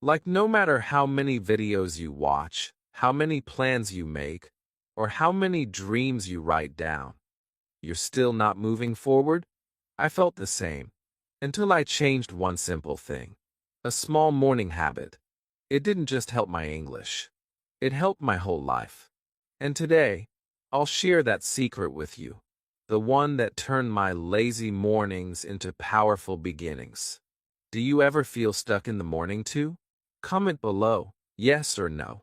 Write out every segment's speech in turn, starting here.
Like no matter how many videos you watch, how many plans you make, or how many dreams you write down, you're still not moving forward? I felt the same. Until I changed one simple thing. A small morning habit. It didn't just help my English. It helped my whole life. And today, I'll share that secret with you. The one that turned my lazy mornings into powerful beginnings. Do you ever feel stuck in the morning too? Comment below, yes or no.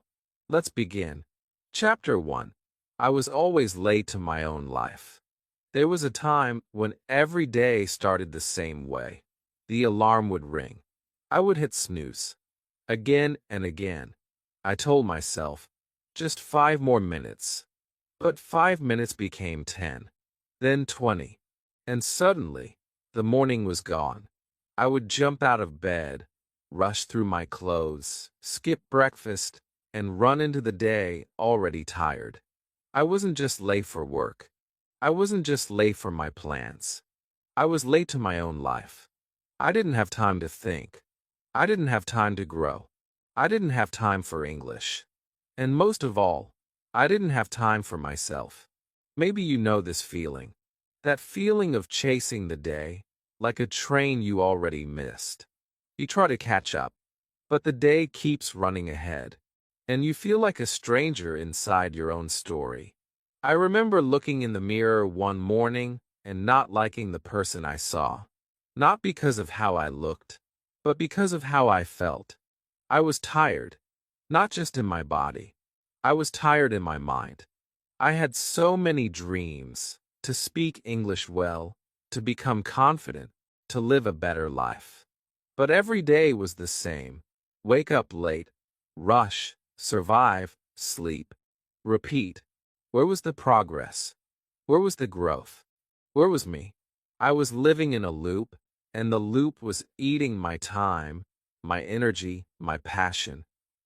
Let's begin. Chapter 1. I was always late to my own life. There was a time when every day started the same way. The alarm would ring. I would hit snooze. Again and again. I told myself, just 5 more minutes. But 5 minutes became 10. Then 20. And suddenly, the morning was gone. I would jump out of bed, rush through my clothes, skip breakfast, and run into the day already tired. I wasn't just late for work. I wasn't just late for my plans. I was late to my own life. I didn't have time to think. I didn't have time to grow. I didn't have time for English. And most of all, I didn't have time for myself. Maybe you know this feeling. That feeling of chasing the day, like a train you already missed. You try to catch up, but the day keeps running ahead, and you feel like a stranger inside your own story. I remember looking in the mirror one morning and not liking the person I saw. Not because of how I looked, but because of how I felt. I was tired, not just in my body. I was tired in my mind. I had so many dreams, to speak English well, to become confident, to live a better life. But every day was the same. Wake up late, rush, survive, sleep, repeat. Where was the progress? Where was the growth? Where was me? I was living in a loop, and the loop was eating my time, my energy, my passion.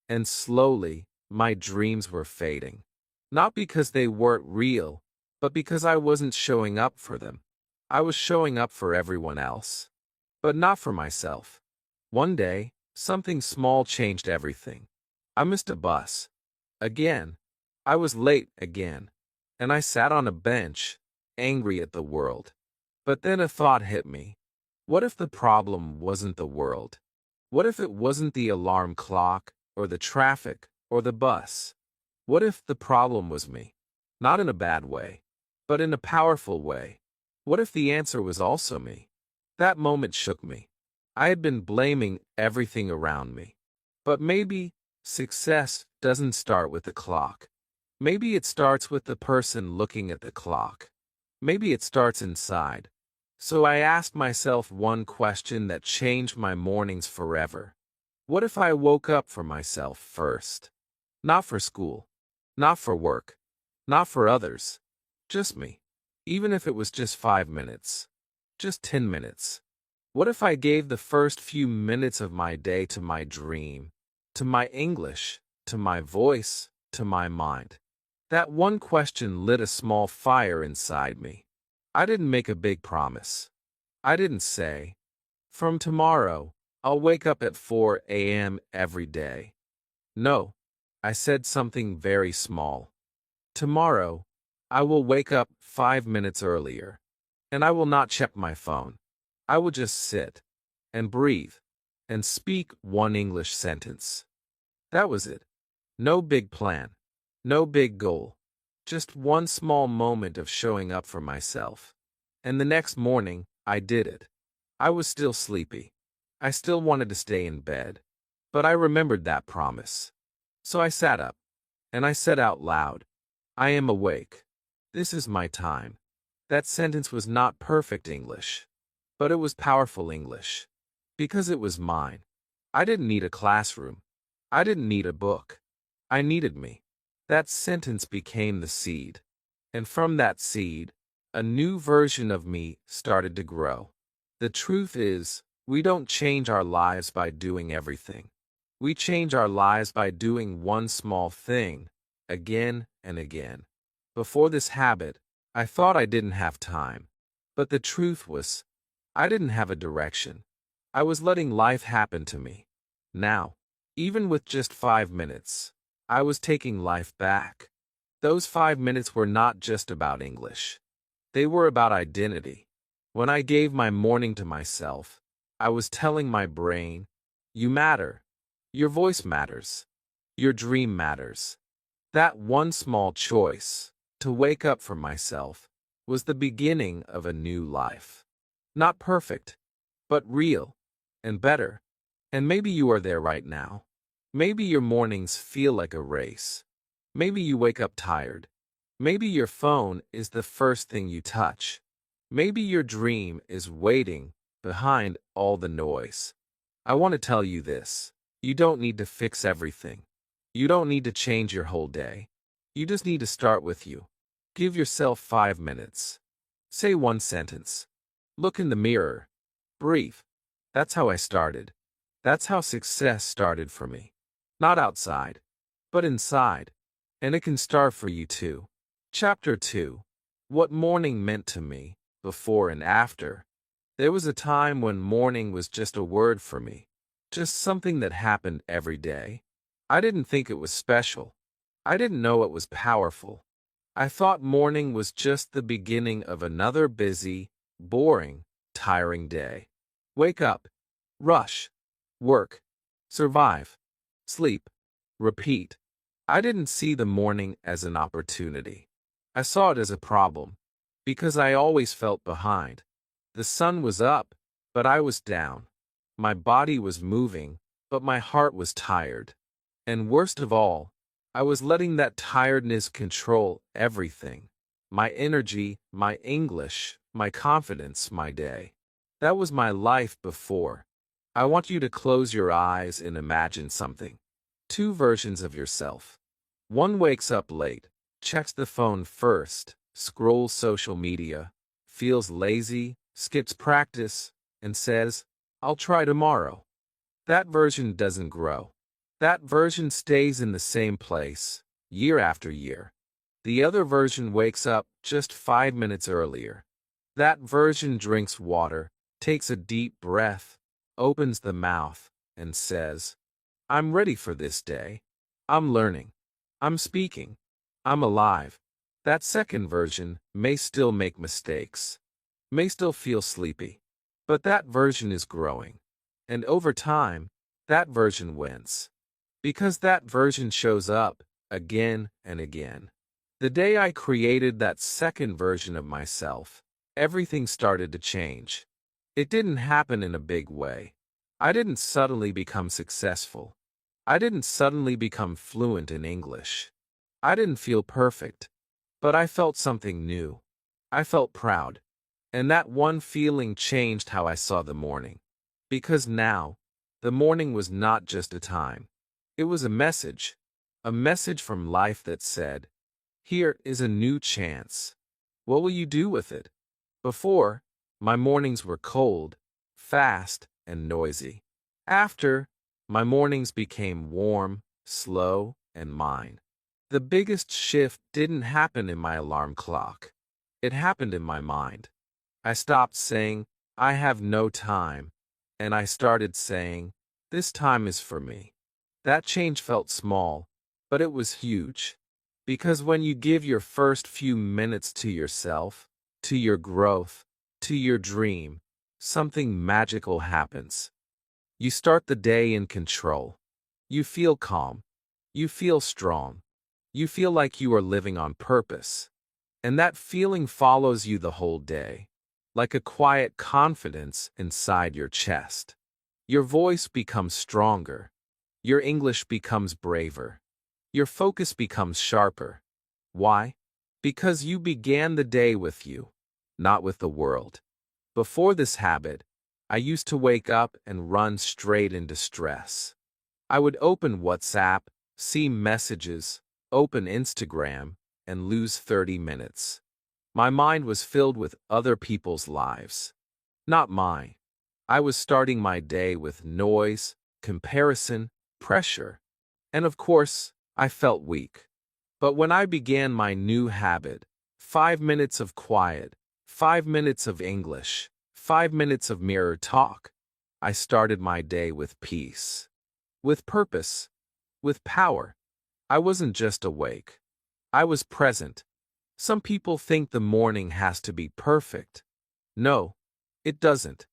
And slowly, my dreams were fading. Not because they weren't real, but because I wasn't showing up for them. I was showing up for everyone else, but not for myself. One day, something small changed everything. I missed a bus. Again. I was late again. And I sat on a bench, angry at the world. But then a thought hit me. What if the problem wasn't the world? What if it wasn't the alarm clock, or the traffic, or the bus? What if the problem was me? Not in a bad way, but in a powerful way. What if the answer was also me? That moment shook me. I had been blaming everything around me. But maybe success doesn't start with the clock. Maybe it starts with the person looking at the clock. Maybe it starts inside. So I asked myself one question that changed my mornings forever. What if I woke up for myself first? Not for school. Not for work. Not for others. Just me. Even if it was just 5 minutes. Just 10 minutes. What if I gave the first few minutes of my day to my dream, to my English, to my voice, to my mind? That one question lit a small fire inside me. I didn't make a big promise. I didn't say, from tomorrow, I'll wake up at 4 a.m. every day. No, I said something very small. Tomorrow, I will wake up 5 minutes earlier, and I will not check my phone. I will just sit and breathe and speak one English sentence. That was it. No big plan. No big goal. Just one small moment of showing up for myself. And the next morning, I did it. I was still sleepy. I still wanted to stay in bed. But I remembered that promise. So I sat up. And I said out loud, I am awake. This is my time. That sentence was not perfect English. But it was powerful English. Because it was mine. I didn't need a classroom. I didn't need a book. I needed me. That sentence became the seed. And from that seed, a new version of me started to grow. The truth is, we don't change our lives by doing everything. We change our lives by doing one small thing, again and again. Before this habit, I thought I didn't have time. But the truth was, I didn't have a direction. I was letting life happen to me. Now, Even with just 5 minutes, I was taking life back. Those 5 minutes were not just about English. They were about identity. When I gave my morning to myself, I was telling my brain, you matter. Your voice matters. Your dream matters. That one small choice, to wake up for myself, was the beginning of a new life. Not perfect, but real and better. And maybe you are there right now. Maybe your mornings feel like a race. Maybe you wake up tired. Maybe your phone is the first thing you touch. Maybe your dream is waiting behind all the noise. I want to tell you this. You don't need to fix everything. You don't need to change your whole day. You just need to start with you. Give yourself 5 minutes. Say one sentence. Look in the mirror. Breathe. That's how I started. That's how success started for me. Not outside, but inside. And it can start for you too. Chapter 2. What morning meant to me, before and after. There was a time when morning was just a word for me. Just something that happened every day. I didn't think it was special. I didn't know it was powerful. I thought morning was just the beginning of another busy, boring, tiring day. Wake up. Rush. Work. Survive. Sleep. Repeat. I didn't see the morning as an opportunity. I saw it as a problem, because I always felt behind. The sun was up, but I was down. My body was moving, but my heart was tired. And worst of all, I was letting that tiredness control everything. My energy, my English, my confidence, my day. That was my life before. I want you to close your eyes and imagine something. Two versions of yourself. One wakes up late, checks the phone first, scrolls social media, feels lazy, skips practice, and says, I'll try tomorrow. That version doesn't grow. That version stays in the same place, year after year. The other version wakes up just 5 minutes earlier. That version drinks water, takes a deep breath, opens the mouth, and says, I'm ready for this day. I'm learning. I'm speaking. I'm alive. That second version may still make mistakes, may still feel sleepy, but that version is growing. And over time, that version wins. Because that version shows up again and again. The day I created that second version of myself, everything started to change. It didn't happen in a big way. I didn't suddenly become successful. I didn't suddenly become fluent in English. I didn't feel perfect, but I felt something new. I felt proud. And that one feeling changed how I saw the morning. Because now, the morning was not just a time. It was a message from life that said, here is a new chance. What will you do with it? Before, my mornings were cold, fast, and noisy. After, my mornings became warm, slow, and mine. The biggest shift didn't happen in my alarm clock. It happened in my mind. I stopped saying, I have no time, and I started saying, this time is for me. That change felt small, but it was huge. Because when you give your first few minutes to yourself, to your growth, to your dream, something magical happens. You start the day in control. You feel calm. You feel strong. You feel like you are living on purpose. And that feeling follows you the whole day, like a quiet confidence inside your chest. Your voice becomes stronger. Your English becomes braver. Your focus becomes sharper. Why? Because you began the day with you, not with the world. Before this habit, I used to wake up and run straight into stress. I would open WhatsApp, see messages, open Instagram, and lose 30 minutes. My mind was filled with other people's lives, not mine. I was starting my day with noise, comparison, pressure, and of course, I felt weak. But when I began my new habit, 5 minutes of quiet, 5 minutes of English, 5 minutes of mirror talk, I started my day with peace. with purpose, with power. I wasn't just awake. I was present. Some people think the morning has to be perfect. No, it doesn't.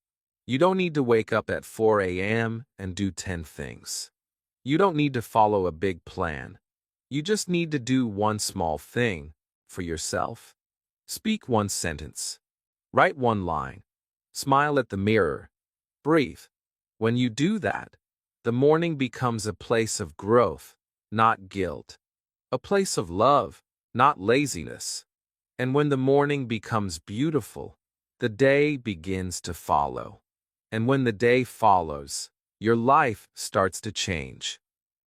You don't need to wake up at 4 a.m. and do 10 things. You don't need to follow a big plan. You just need to do one small thing for yourself. Speak one sentence. Write one line. Smile at the mirror. Breathe. When you do that, the morning becomes a place of growth, not guilt. A place of love, not laziness. And when the morning becomes beautiful, the day begins to follow. And when the day follows, your life starts to change.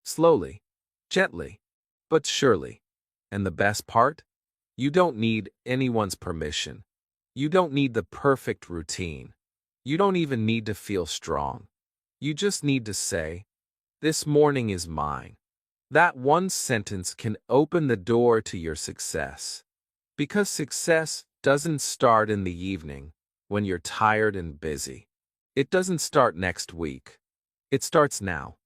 Slowly, gently, but surely. And the best part? You don't need anyone's permission. You don't need the perfect routine. You don't even need to feel strong. You just need to say, "This morning is mine." That one sentence can open the door to your success. Because success doesn't start in the evening when you're tired and busy. It doesn't start next week. It starts now.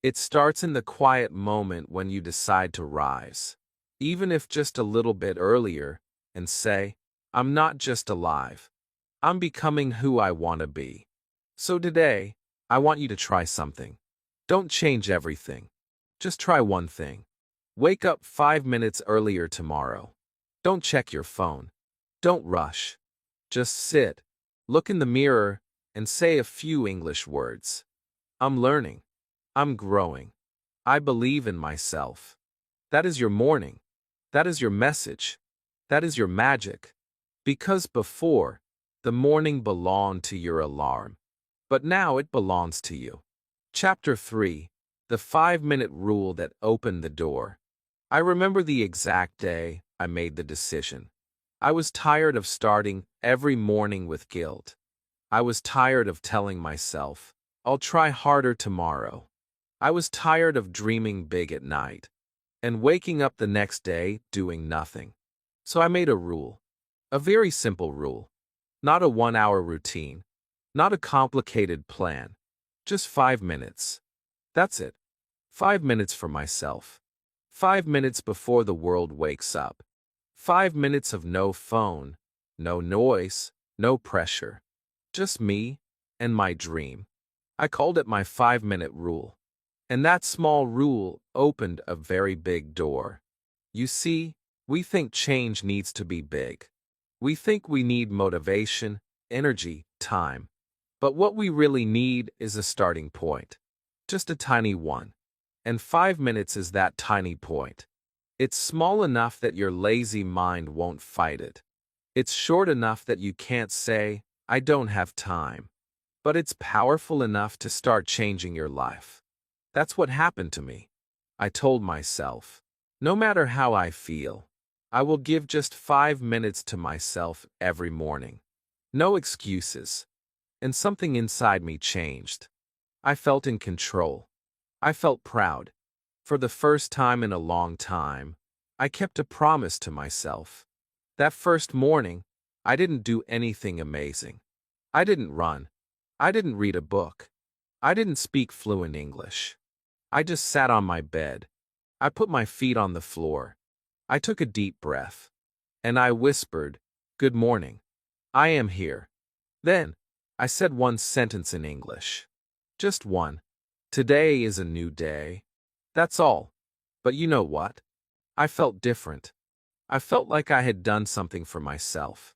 It starts in the quiet moment when you decide to rise, even if just a little bit earlier, and say, "I'm not just alive. I'm becoming who I want to be." So today, I want you to try something. Don't change everything. Just try one thing. Wake up 5 minutes earlier tomorrow. Don't check your phone. Don't rush. Just sit, look in the mirror, and say a few English words. I'm learning. I'm growing. I believe in myself. That is your morning. That is your message. That is your magic. Because before, the morning belonged to your alarm. But now it belongs to you. Chapter 3. The 5-minute rule that opened the door. I remember the exact day I made the decision. I was tired of starting every morning with guilt. I was tired of telling myself, "I'll try harder tomorrow." I was tired of dreaming big at night and waking up the next day doing nothing. So I made a rule. A very simple rule. Not a 1-hour routine. Not a complicated plan. Just 5 minutes. That's it. 5 minutes for myself. 5 minutes before the world wakes up. 5 minutes of no phone, no noise, no pressure. Just me and my dream. I called it my 5-minute rule. And that small rule opened a very big door. You see, we think change needs to be big. We think we need motivation, energy, time. But what we really need is a starting point. Just a tiny one. And 5 minutes is that tiny point. It's small enough that your lazy mind won't fight it. It's short enough that you can't say, "I don't have time." But it's powerful enough to start changing your life. That's what happened to me. I told myself, no matter how I feel, I will give just 5 minutes to myself every morning. No excuses. And something inside me changed. I felt in control. I felt proud. For the first time in a long time, I kept a promise to myself. That first morning, I didn't do anything amazing. I didn't run. I didn't read a book. I didn't speak fluent English. I just sat on my bed. I put my feet on the floor. I took a deep breath. And I whispered, "Good morning. I am here." Then, I said one sentence in English. Just one. "Today is a new day." That's all. But you know what? I felt different. I felt like I had done something for myself.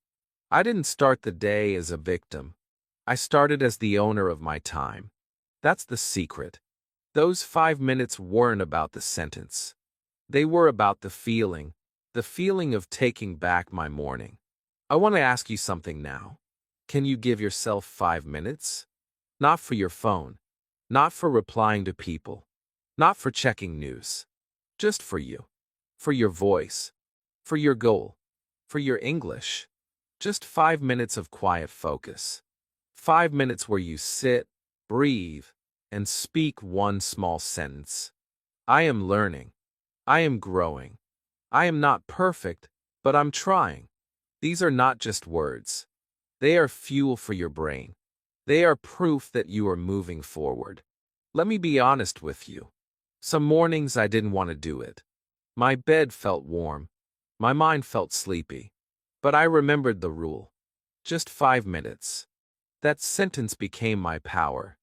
I didn't start the day as a victim. I started as the owner of my time. That's the secret. Those 5 minutes weren't about the sentence. They were about the feeling of taking back my morning. I want to ask you something now. Can you give yourself 5 minutes? Not for your phone. Not for replying to people. Not for checking news. Just for you. For your voice. For your goal. For your English. Just 5 minutes of quiet focus. 5 minutes where you sit, breathe, and speak one small sentence. I am learning. I am growing. I am not perfect, but I'm trying. These are not just words. They are fuel for your brain. They are proof that you are moving forward. Let me be honest with you. Some mornings I didn't want to do it. My bed felt warm. My mind felt sleepy. But I remembered the rule. Just 5 minutes. That sentence became my power.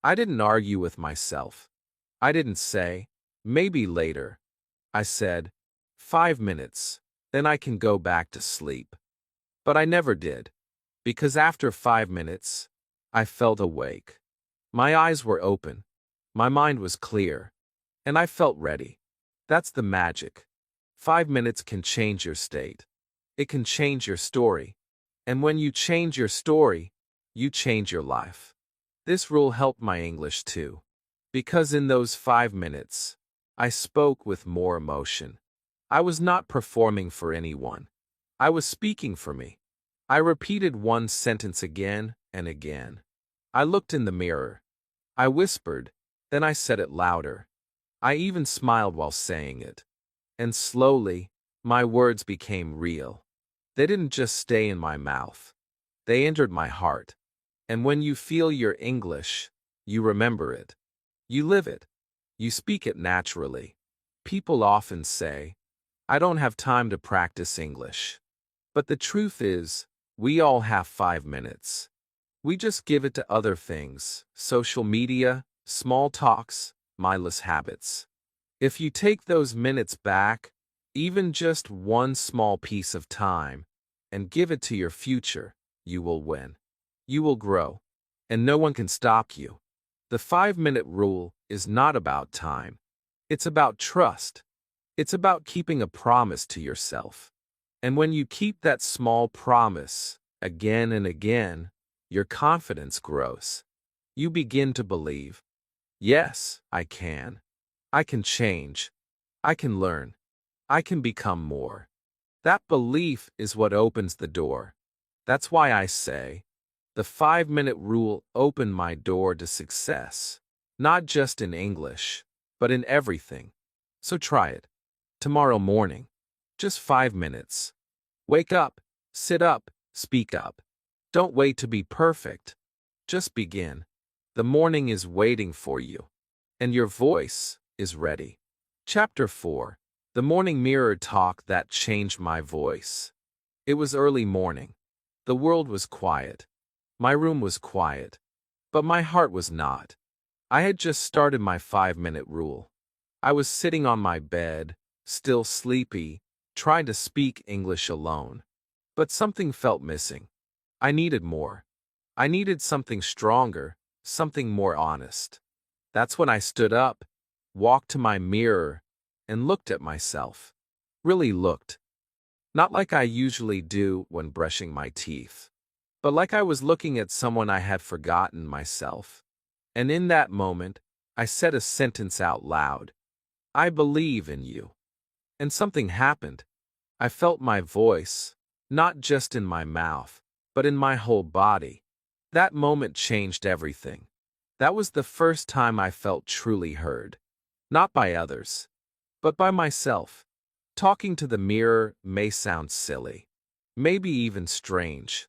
I didn't argue with myself. I didn't say, maybe later. I said, 5 minutes, then I can go back to sleep. But I never did. Because after 5 minutes, I felt awake. My eyes were open. My mind was clear. And I felt ready. That's the magic. 5 minutes can change your state. It can change your story. And when you change your story, you change your life. This rule helped my English too. Because in those 5 minutes, I spoke with more emotion. I was not performing for anyone. I was speaking for me. I repeated one sentence again and again. I looked in the mirror. I whispered, then I said it louder. I even smiled while saying it. And slowly, my words became real. They didn't just stay in my mouth. They entered my heart. And when you feel your English, you remember it. You live it. You speak it naturally. People often say, I don't have time to practice English. But the truth is, we all have 5 minutes. We just give it to other things, social media, small talks, mindless habits. If you take those minutes back, even just one small piece of time, and give it to your future, you will win. You will grow. And no one can stop you. The 5-minute rule is not about time. It's about trust. It's about keeping a promise to yourself. And when you keep that small promise again and again, your confidence grows. You begin to believe, yes, I can. I can change. I can learn. I can become more. That belief is what opens the door. That's why I say, the 5-minute rule opened my door to success, not just in English, but in everything. So try it. Tomorrow morning. Just 5 minutes. Wake up, sit up, speak up. Don't wait to be perfect. Just begin. The morning is waiting for you. And your voice is ready. Chapter 4. The Morning Mirror Talk That Changed My Voice. It was early morning. The world was quiet. My room was quiet. But my heart was not. I had just started my 5-minute rule. I was sitting on my bed, still sleepy, trying to speak English alone. But something felt missing. I needed more. I needed something stronger, something more honest. That's when I stood up, walked to my mirror, and looked at myself. Really looked. Not like I usually do when brushing my teeth, but like I was looking at someone I had forgotten myself. And in that moment, I said a sentence out loud. I believe in you. And something happened. I felt my voice, not just in my mouth, but in my whole body. That moment changed everything. That was the first time I felt truly heard. Not by others, but by myself. Talking to the mirror may sound silly, maybe even strange,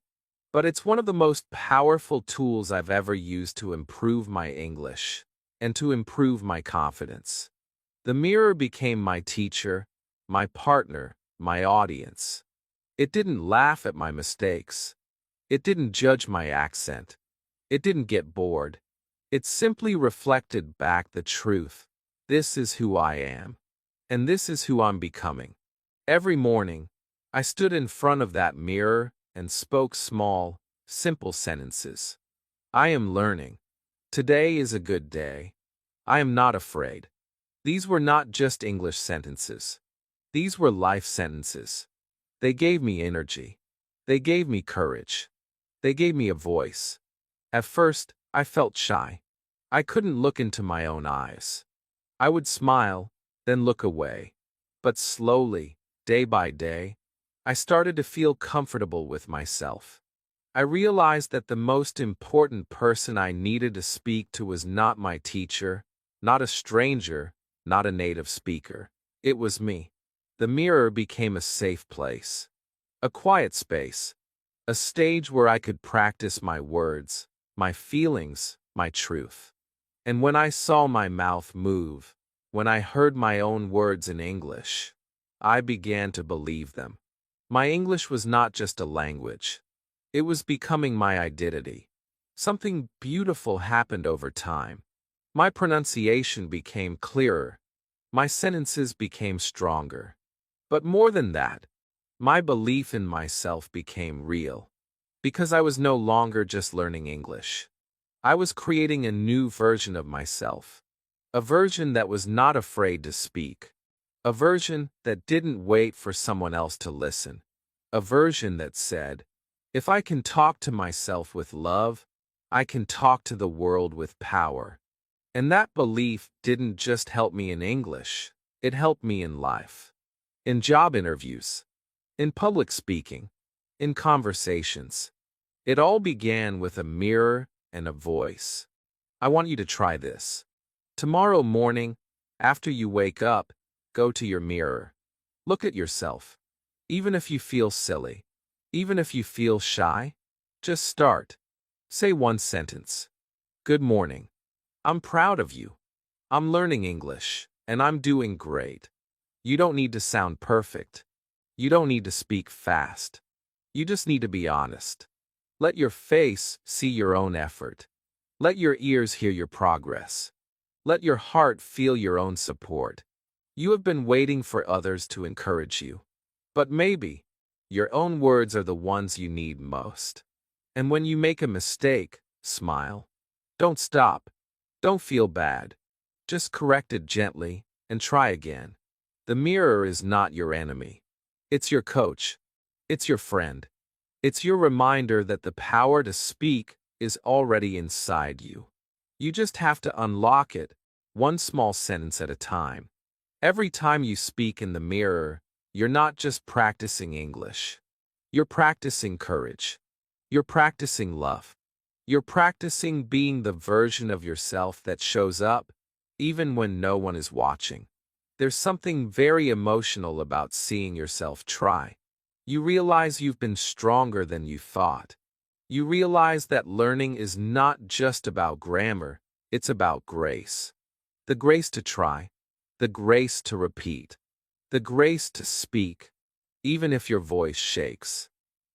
but it's one of the most powerful tools I've ever used to improve my English and to improve my confidence. The mirror became my teacher, my partner, my audience. It didn't laugh at my mistakes. It didn't judge my accent. It didn't get bored. It simply reflected back the truth. This is who I am. And this is who I'm becoming. Every morning, I stood in front of that mirror and spoke small, simple sentences. I am learning. Today is a good day. I am not afraid. These were not just English sentences. These were life sentences. They gave me energy. They gave me courage. They gave me a voice. At first, I felt shy. I couldn't look into my own eyes. I would smile, then look away. But slowly, day by day, I started to feel comfortable with myself. I realized that the most important person I needed to speak to was not my teacher, not a stranger, not a native speaker. It was me. The mirror became a safe place, a quiet space, a stage where I could practice my words, my feelings, my truth. And when I saw my mouth move, when I heard my own words in English, I began to believe them. My English was not just a language. It was becoming my identity. Something beautiful happened over time. My pronunciation became clearer. My sentences became stronger. But more than that, my belief in myself became real. Because I was no longer just learning English. I was creating a new version of myself. A version that was not afraid to speak. A version that didn't wait for someone else to listen. A version that said, if I can talk to myself with love, I can talk to the world with power. And that belief didn't just help me in English, it helped me in life. In job interviews, in public speaking, in conversations. It all began with a mirror and a voice. I want you to try this. Tomorrow morning, after you wake up, go to your mirror. Look at yourself. Even if you feel silly, even if you feel shy, just start. Say one sentence. Good morning. I'm proud of you. I'm learning English, and I'm doing great. You don't need to sound perfect. You don't need to speak fast. You just need to be honest. Let your face see your own effort. Let your ears hear your progress. Let your heart feel your own support. You have been waiting for others to encourage you. But maybe your own words are the ones you need most. And when you make a mistake, smile. Don't stop. Don't feel bad. Just correct it gently and try again. The mirror is not your enemy. It's your coach. It's your friend. It's your reminder that the power to speak is already inside you. You just have to unlock it, one small sentence at a time. Every time you speak in the mirror, you're not just practicing English. You're practicing courage. You're practicing love. You're practicing being the version of yourself that shows up, even when no one is watching. There's something very emotional about seeing yourself try. You realize you've been stronger than you thought. You realize that learning is not just about grammar, it's about grace. The grace to try, the grace to repeat, the grace to speak, even if your voice shakes.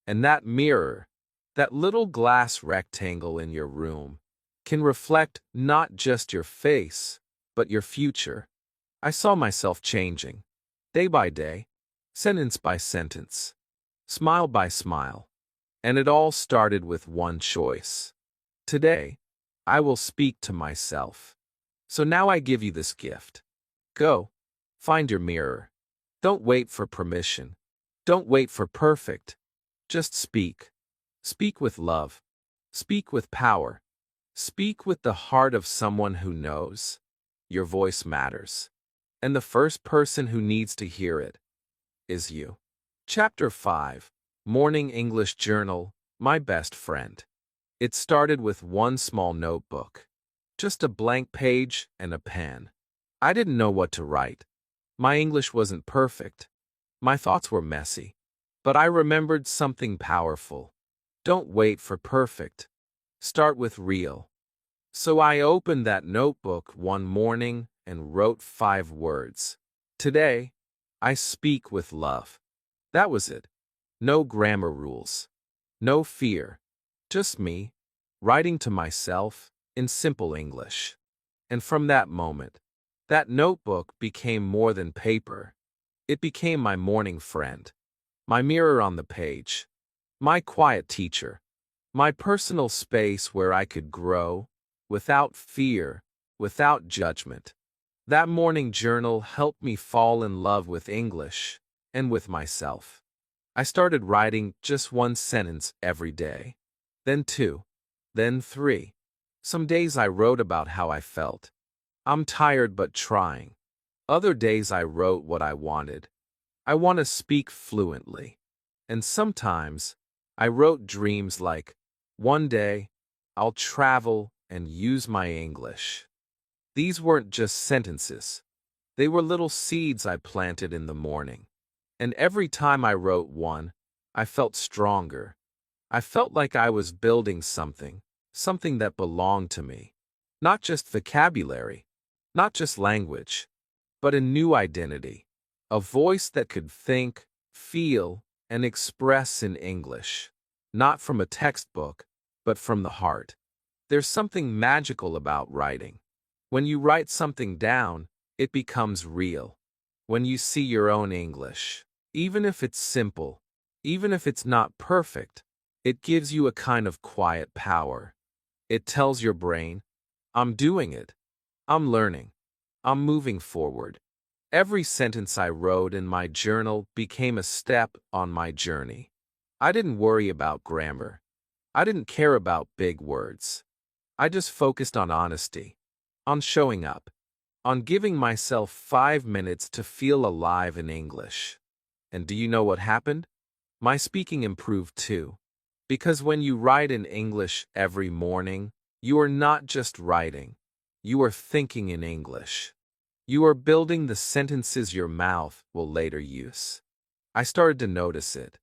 And that mirror, that little glass rectangle in your room, can reflect not just your face, but your future. I saw myself changing, day by day, sentence by sentence, smile by smile, and it all started with one choice. Today, I will speak to myself. So now I give you this gift. Go, find your mirror. Don't wait for permission. Don't wait for perfect. Just speak. Speak with love. Speak with power. Speak with the heart of someone who knows your voice matters. And the first person who needs to hear it is you. Chapter 5, Morning English Journal, My Best Friend. It started with one small notebook. Just a blank page and a pen. I didn't know what to write. My English wasn't perfect. My thoughts were messy. But I remembered something powerful. Don't wait for perfect. Start with real. So I opened that notebook one morning and wrote 5 words. Today, I speak with love. That was it. No grammar rules. No fear. Just me, writing to myself in simple English. And from that moment, that notebook became more than paper. It became my morning friend, my mirror on the page, my quiet teacher, my personal space where I could grow without fear, without judgment. That morning journal helped me fall in love with English and with myself. I started writing just one sentence every day, then 2, then 3. Some days I wrote about how I felt. I'm tired but trying. Other days I wrote what I wanted. I want to speak fluently. And sometimes I wrote dreams like, one day I'll travel and use my English. These weren't just sentences. They were little seeds I planted in the morning. And every time I wrote one, I felt stronger. I felt like I was building something that belonged to me. Not just vocabulary, not just language, but a new identity. A voice that could think, feel, and express in English. Not from a textbook, but from the heart. There's something magical about writing. When you write something down, it becomes real. When you see your own English, even if it's simple, even if it's not perfect, it gives you a kind of quiet power. It tells your brain, I'm doing it. I'm learning. I'm moving forward. Every sentence I wrote in my journal became a step on my journey. I didn't worry about grammar. I didn't care about big words. I just focused on honesty, on showing up, on giving myself 5 minutes to feel alive in English. And do you know what happened? My speaking improved too. Because when you write in English every morning, you are not just writing. You are thinking in English. You are building the sentences your mouth will later use. I started to notice it.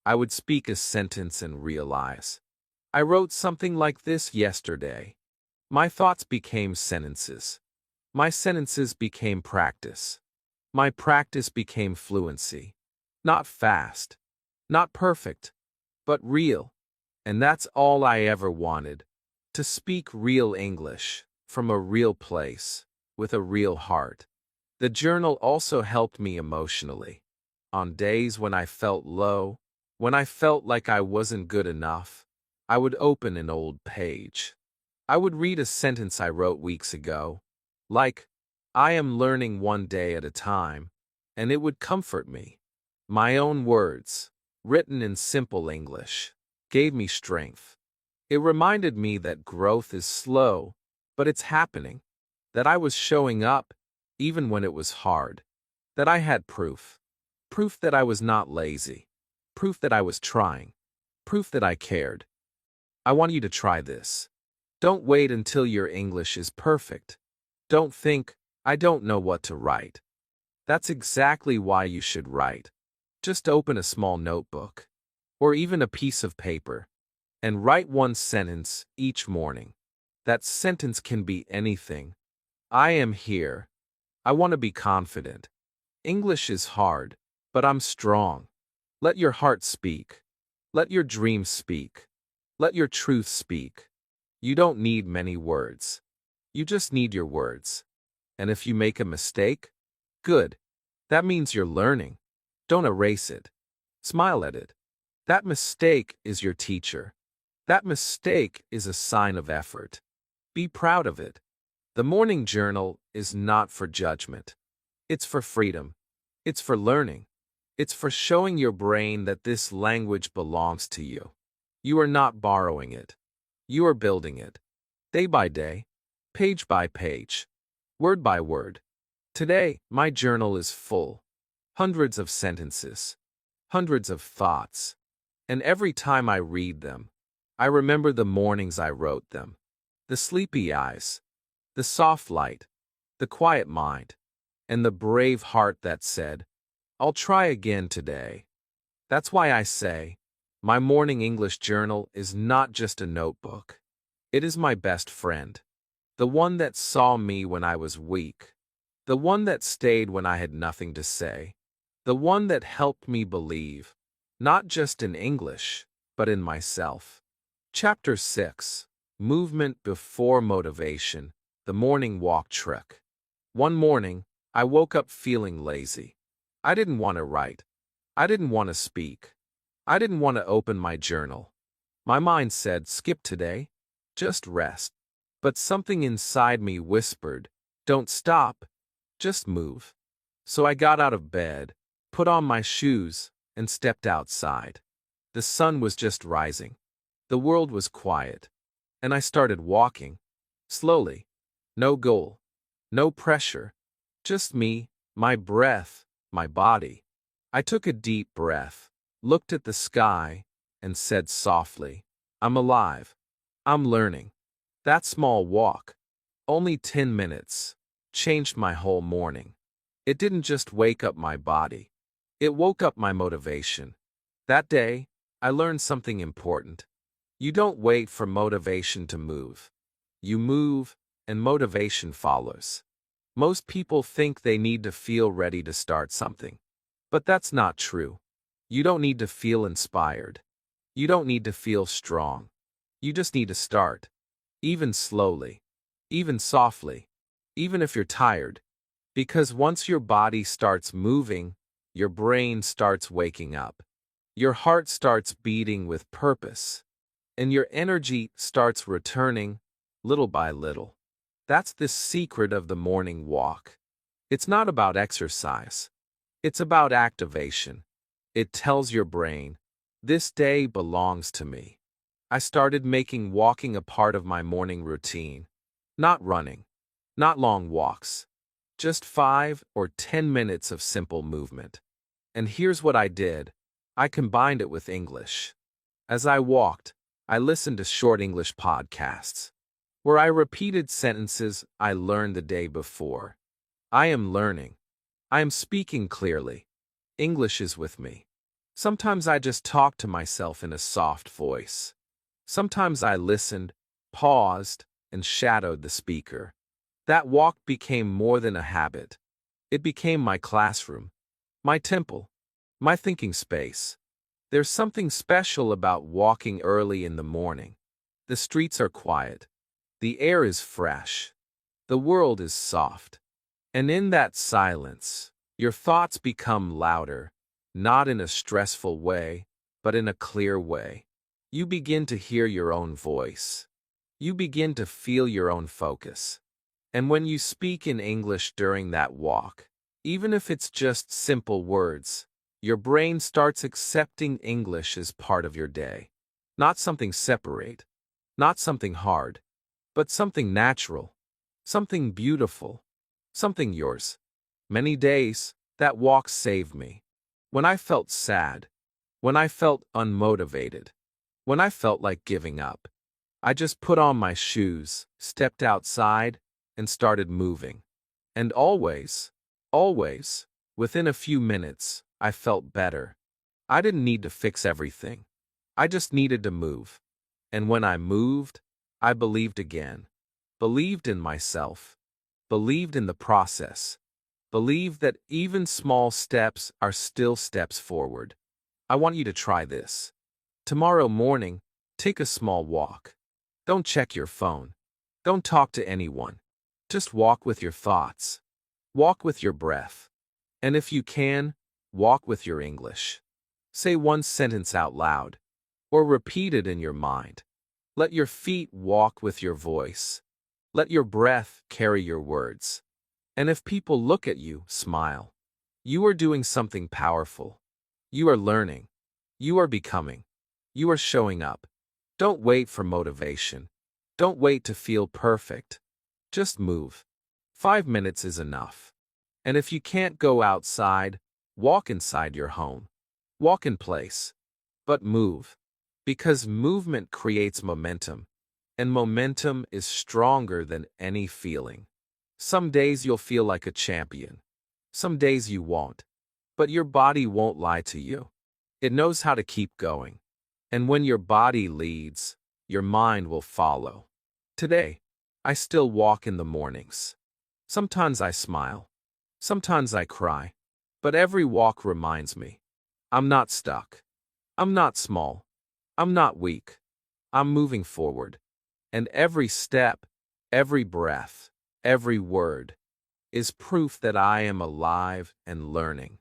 I would speak a sentence and realize. I wrote something like this yesterday. My thoughts became sentences. My sentences became practice. My practice became fluency. Not fast, not perfect, but real. And that's all I ever wanted. To speak real English, from a real place, with a real heart. The journal also helped me emotionally. On days when I felt low, when I felt like I wasn't good enough, I would open an old page. I would read a sentence I wrote weeks ago, like, I am learning one day at a time, and it would comfort me. My own words, written in simple English, gave me strength. It reminded me that growth is slow, but it's happening. That I was showing up, even when it was hard. That I had proof. Proof that I was not lazy. Proof that I was trying. Proof that I cared. I want you to try this. Don't wait until your English is perfect. Don't think, I don't know what to write. That's exactly why you should write. Just open a small notebook, or even a piece of paper, and write one sentence each morning. That sentence can be anything. I am here. I want to be confident. English is hard, but I'm strong. Let your heart speak. Let your dreams speak. Let your truth speak. You don't need many words. You just need your words. And if you make a mistake, good. That means you're learning. Don't erase it. Smile at it. That mistake is your teacher. That mistake is a sign of effort. Be proud of it. The morning journal is not for judgment. It's for freedom. It's for learning. It's for showing your brain that this language belongs to you. You are not borrowing it. You are building it. Day by day, page by page, word by word. Today, my journal is full. Hundreds of sentences. Hundreds of thoughts. And every time I read them, I remember the mornings I wrote them. The sleepy eyes. The soft light. The quiet mind. And the brave heart that said, I'll try again today. That's why I say, my morning English journal is not just a notebook. It is my best friend. The one that saw me when I was weak. The one that stayed when I had nothing to say. The one that helped me believe, not just in English, but in myself. Chapter 6. Movement Before Motivation. The Morning Walk Trick. One morning, I woke up feeling lazy. I didn't want to write. I didn't want to speak. I didn't want to open my journal. My mind said, skip today. Just rest. But something inside me whispered, don't stop. Just move. So I got out of bed, put on my shoes, and stepped outside. The sun was just rising. The world was quiet. And I started walking. Slowly. No goal. No pressure. Just me, my breath, my body. I took a deep breath, looked at the sky, and said softly, I'm alive. I'm learning. That small walk, only 10 minutes, changed my whole morning. It didn't just wake up my body. It woke up my motivation. That day, I learned something important. You don't wait for motivation to move. You move, and motivation follows. Most people think they need to feel ready to start something. But that's not true. You don't need to feel inspired. You don't need to feel strong. You just need to start. Even slowly. Even softly. Even if you're tired. Because once your body starts moving, your brain starts waking up. Your heart starts beating with purpose. And your energy starts returning, little by little. That's the secret of the morning walk. It's not about exercise. It's about activation. It tells your brain, this day belongs to me. I started making walking a part of my morning routine. Not running. Not long walks. Just 5 or 10 minutes of simple movement. And here's what I did. I combined it with English. As I walked, I listened to short English podcasts, where I repeated sentences I learned the day before. I am learning. I am speaking clearly. English is with me. Sometimes I just talk to myself in a soft voice. Sometimes I listened, paused, and shadowed the speaker. That walk became more than a habit. It became my classroom, my temple, my thinking space. There's something special about walking early in the morning. The streets are quiet. The air is fresh. The world is soft. And in that silence, your thoughts become louder, not in a stressful way, but in a clear way. You begin to hear your own voice. You begin to feel your own focus. And when you speak in English during that walk, even if it's just simple words, your brain starts accepting English as part of your day. Not something separate, not something hard, but something natural, something beautiful, something yours. Many days, that walk saved me. When I felt sad, when I felt unmotivated, when I felt like giving up, I just put on my shoes, stepped outside, and started moving. And always, within a few minutes, I felt better. I didn't need to fix everything. I just needed to move. And when I moved, I believed again. Believed in myself. Believed in the process. Believed that even small steps are still steps forward. I want you to try this. Tomorrow morning, take a small walk. Don't check your phone. Don't talk to anyone. Just walk with your thoughts. Walk with your breath. And if you can, walk with your English. Say one sentence out loud, or repeat it in your mind. Let your feet walk with your voice. Let your breath carry your words. And if people look at you, smile. You are doing something powerful. You are learning. You are becoming. You are showing up. Don't wait for motivation. Don't wait to feel perfect. Just move. 5 minutes is enough. And if you can't go outside, walk inside your home. Walk in place. But move. Because movement creates momentum. And momentum is stronger than any feeling. Some days you'll feel like a champion. Some days you won't. But your body won't lie to you. It knows how to keep going. And when your body leads, your mind will follow. Today, I still walk in the mornings. Sometimes I smile. Sometimes I cry. But every walk reminds me. I'm not stuck. I'm not small. I'm not weak. I'm moving forward. And every step, every breath, every word is proof that I am alive and learning.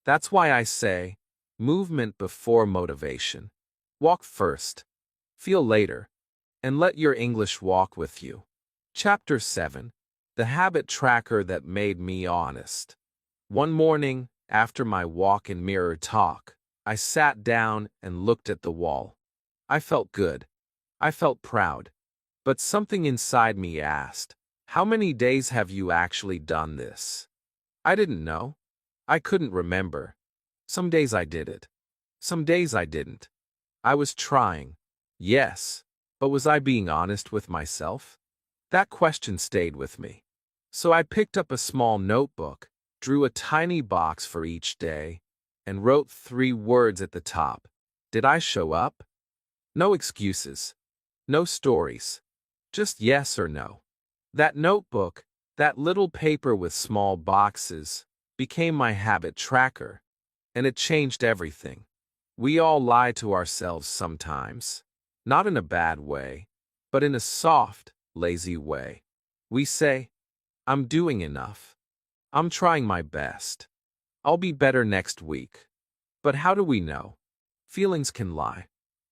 That's why I say, movement before motivation. Walk first. Feel later. And let your English walk with you. Chapter 7. The Habit Tracker That Made Me Honest. One morning, after my walk and mirror talk, I sat down and looked at the wall. I felt good. I felt proud. But something inside me asked, how many days have you actually done this? I didn't know. I couldn't remember. Some days I did it. Some days I didn't. I was trying. Yes. But was I being honest with myself? That question stayed with me. So I picked up a small notebook, drew a tiny box for each day, and wrote 3 words at the top. Did I show up? No excuses. No stories. Just yes or no. That notebook, that little paper with small boxes, became my habit tracker, and it changed everything. We all lie to ourselves sometimes, not in a bad way, but in a soft, lazy way. We say, I'm doing enough. I'm trying my best. I'll be better next week. But how do we know? Feelings can lie,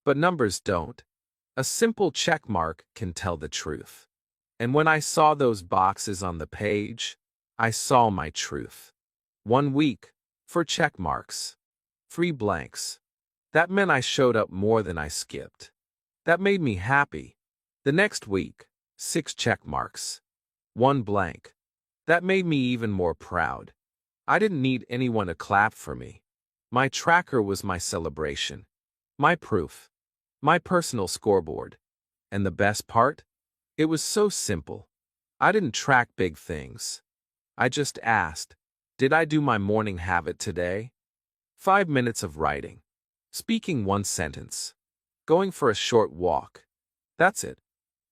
but numbers don't. A simple check mark can tell the truth. And when I saw those boxes on the page, I saw my truth. 1 week for check marks. 3 blanks. That meant I showed up more than I skipped. That made me happy. The next week, 6 check marks. 1 blank. That made me even more proud. I didn't need anyone to clap for me. My tracker was my celebration, my proof, my personal scoreboard. And the best part? It was so simple. I didn't track big things. I just asked, did I do my morning habit today? 5 minutes of writing. Speaking one sentence. Going for a short walk. That's it.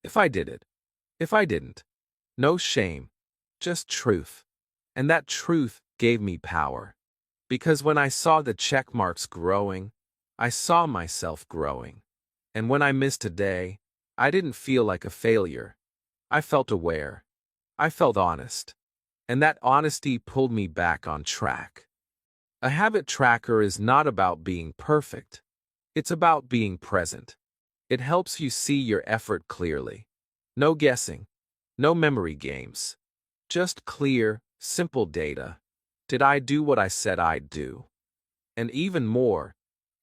If I did it. If I didn't. No shame. Just truth. And that truth gave me power. Because when I saw the check marks growing, I saw myself growing. And when I missed a day, I didn't feel like a failure. I felt aware. I felt honest. And that honesty pulled me back on track. A habit tracker is not about being perfect. It's about being present. It helps you see your effort clearly. No guessing. No memory games. Just clear, simple data. Did I do what I said I'd do? And even more,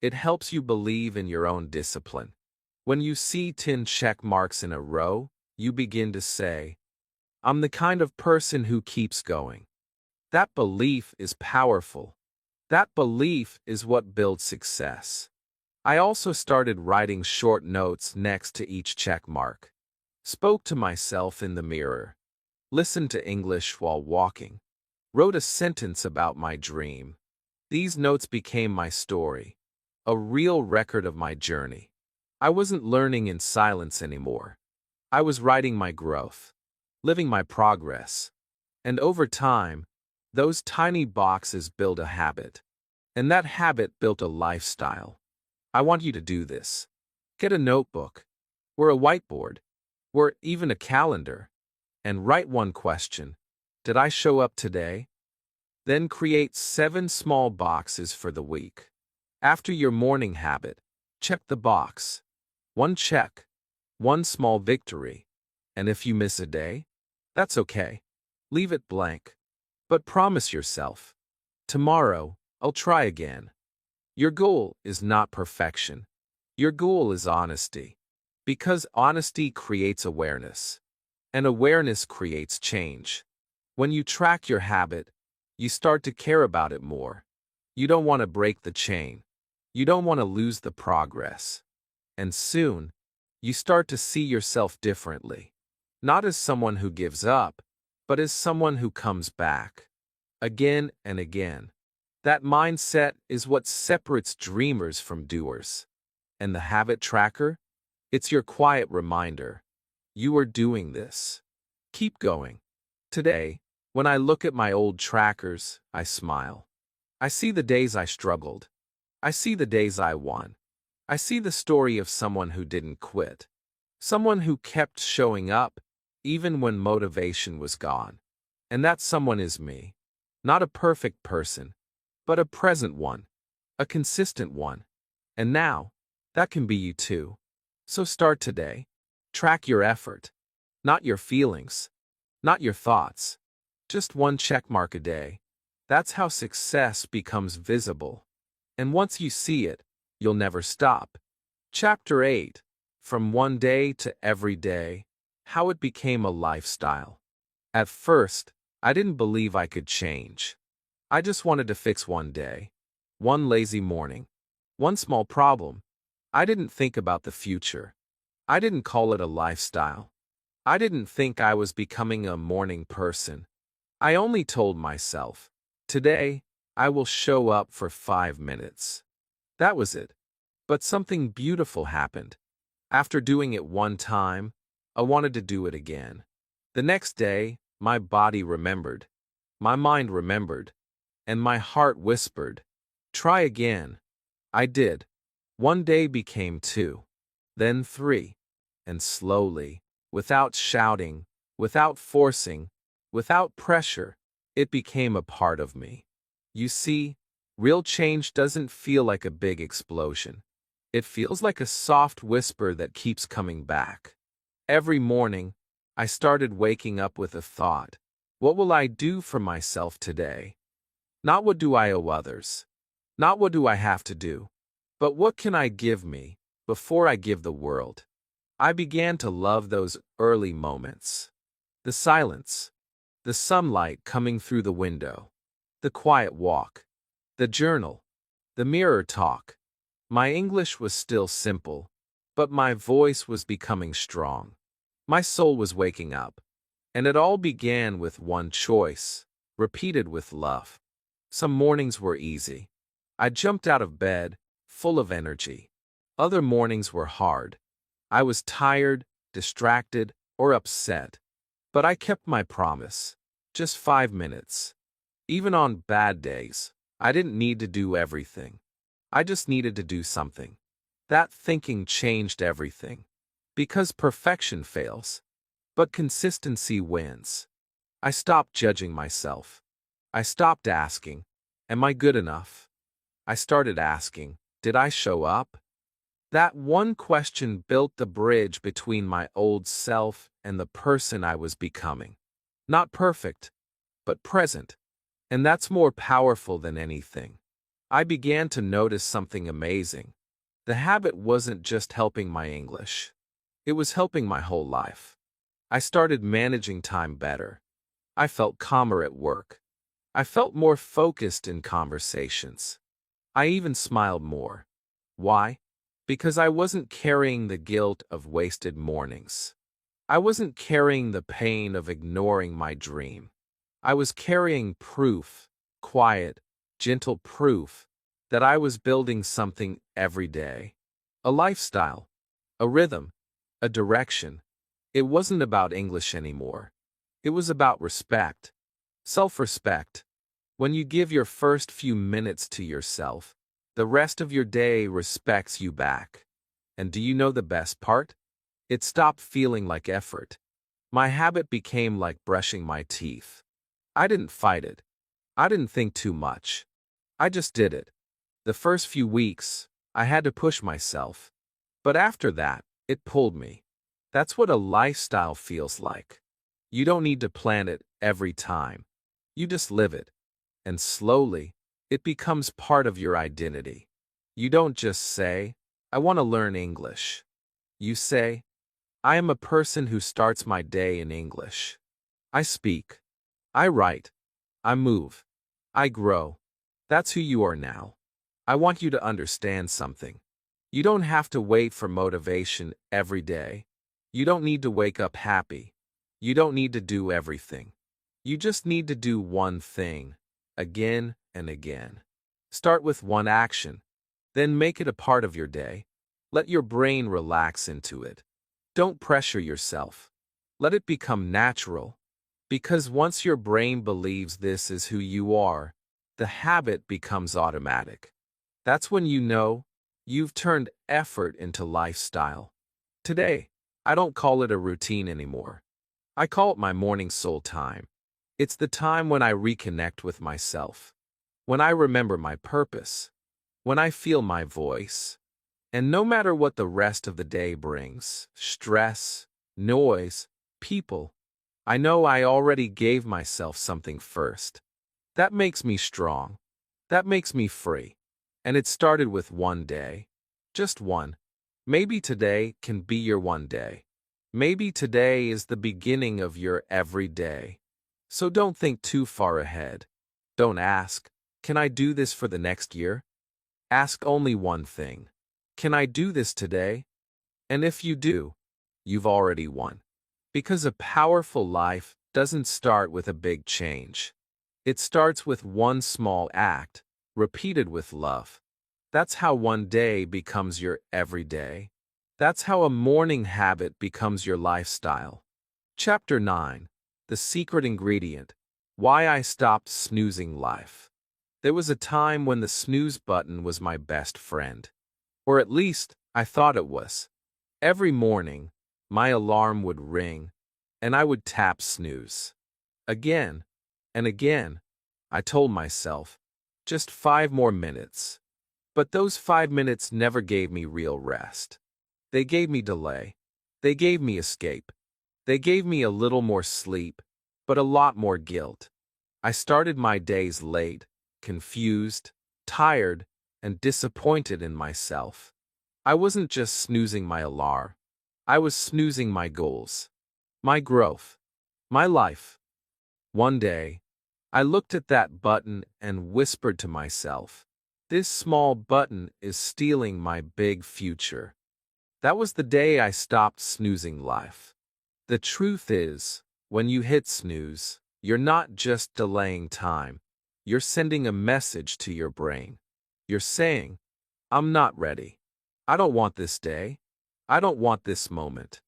it helps you believe in your own discipline. When you see 10 check marks in a row, you begin to say, I'm the kind of person who keeps going. That belief is powerful. That belief is what builds success. I also started writing short notes next to each check mark. Spoke to myself in the mirror. Listened to English while walking. Wrote a sentence about my dream. These notes became my story, a real record of my journey. I wasn't learning in silence anymore. I was writing my growth, living my progress. And over time, those tiny boxes built a habit. And that habit built a lifestyle. I want you to do this. Get a notebook, or a whiteboard, or even a calendar, and write one question. Did I show up today? Then create 7 small boxes for the week. After your morning habit, check the box. 1 check, 1 small victory. And if you miss a day, that's okay. Leave it blank. But promise yourself, tomorrow, I'll try again. Your goal is not perfection. Your goal is honesty. Because honesty creates awareness. And awareness creates change. When you track your habit, you start to care about it more. You don't want to break the chain. You don't want to lose the progress. And soon, you start to see yourself differently. Not as someone who gives up, but as someone who comes back. Again and again. That mindset is what separates dreamers from doers. And the habit tracker? It's your quiet reminder. You are doing this. Keep going. Today, when I look at my old trackers, I smile. I see the days I struggled. I see the days I won. I see the story of someone who didn't quit. Someone who kept showing up, even when motivation was gone. And that someone is me. Not a perfect person, but a present one. A consistent one. And now, that can be you too. So start today. Track your effort. Not your feelings. Not your thoughts. Just 1 check mark a day. That's how success becomes visible. And once you see it, you'll never stop. Chapter 8. From one day to every day. How it became a lifestyle. At first, I didn't believe I could change. I just wanted to fix one day. One lazy morning. One small problem. I didn't think about the future. I didn't call it a lifestyle. I didn't think I was becoming a morning person. I only told myself, today, I will show up for 5 minutes. That was it. But something beautiful happened. After doing it one time, I wanted to do it again. The next day, my body remembered, my mind remembered, and my heart whispered, "Try again." I did. One day became two, then three, and slowly, without shouting, without forcing, without pressure, it became a part of me. You see, real change doesn't feel like a big explosion. It feels like a soft whisper that keeps coming back. Every morning, I started waking up with a thought. What will I do for myself today? Not what do I owe others. Not what do I have to do. But what can I give me before I give the world? I began to love those early moments. The silence, the sunlight coming through the window, the quiet walk, the journal, the mirror talk. My English was still simple, but my voice was becoming strong. My soul was waking up, and it all began with one choice, repeated with love. Some mornings were easy. I jumped out of bed, full of energy. Other mornings were hard. I was tired, distracted, or upset. But I kept my promise. Just 5 minutes. Even on bad days, I didn't need to do everything. I just needed to do something. That thinking changed everything. Because perfection fails, but consistency wins. I stopped judging myself. I stopped asking, "Am I good enough?" I started asking, "Did I show up?" That one question built the bridge between my old self and the person I was becoming. Not perfect, but present. And that's more powerful than anything. I began to notice something amazing. The habit wasn't just helping my English. It was helping my whole life. I started managing time better. I felt calmer at work. I felt more focused in conversations. I even smiled more. Why? Because I wasn't carrying the guilt of wasted mornings. I wasn't carrying the pain of ignoring my dream. I was carrying proof, quiet, gentle proof, that I was building something every day. A lifestyle, a rhythm, a direction. It wasn't about English anymore. It was about respect, self-respect. When you give your first few minutes to yourself, the rest of your day respects you back. And do you know the best part? It stopped feeling like effort. My habit became like brushing my teeth. I didn't fight it. I didn't think too much. I just did it. The first few weeks, I had to push myself. But after that, it pulled me. That's what a lifestyle feels like. You don't need to plan it every time. You just live it. And slowly, it becomes part of your identity. You don't just say, "I want to learn English." You say, "I am a person who starts my day in English." I speak. I write. I move. I grow. That's who you are now. I want you to understand something. You don't have to wait for motivation every day. You don't need to wake up happy. You don't need to do everything. You just need to do one thing, again and again. Start with one action, then make it a part of your day. Let your brain relax into it. Don't pressure yourself. Let it become natural. Because once your brain believes this is who you are, the habit becomes automatic. That's when you know you've turned effort into lifestyle. Today, I don't call it a routine anymore. I call it my morning soul time. It's the time when I reconnect with myself, when I remember my purpose, when I feel my voice. And no matter what the rest of the day brings, stress, noise, people, I know I already gave myself something first. That makes me strong. That makes me free. And it started with one day. Just one. Maybe today can be your one day. Maybe today is the beginning of your every day. So don't think too far ahead. Don't ask, "Can I do this for the next year?" Ask only one thing. Can I do this today? And if you do, you've already won. Because a powerful life doesn't start with a big change. It starts with one small act, repeated with love. That's how one day becomes your everyday. That's how a morning habit becomes your lifestyle. Chapter 9. The Secret Ingredient. Why I Stopped Snoozing Life. There was a time when the snooze button was my best friend. Or at least, I thought it was. Every morning, my alarm would ring, and I would tap snooze. Again and again, I told myself, just 5 more minutes. But those 5 minutes never gave me real rest. They gave me delay. They gave me escape. They gave me a little more sleep, but a lot more guilt. I started my days late, confused, tired, and disappointed in myself. I wasn't just snoozing my alarm. I was snoozing my goals, my growth, my life. One day, I looked at that button and whispered to myself, "This small button is stealing my big future." That was the day I stopped snoozing life. The truth is, when you hit snooze, you're not just delaying time. You're sending a message to your brain. You're saying, "I'm not ready. I don't want this day. I don't want this moment."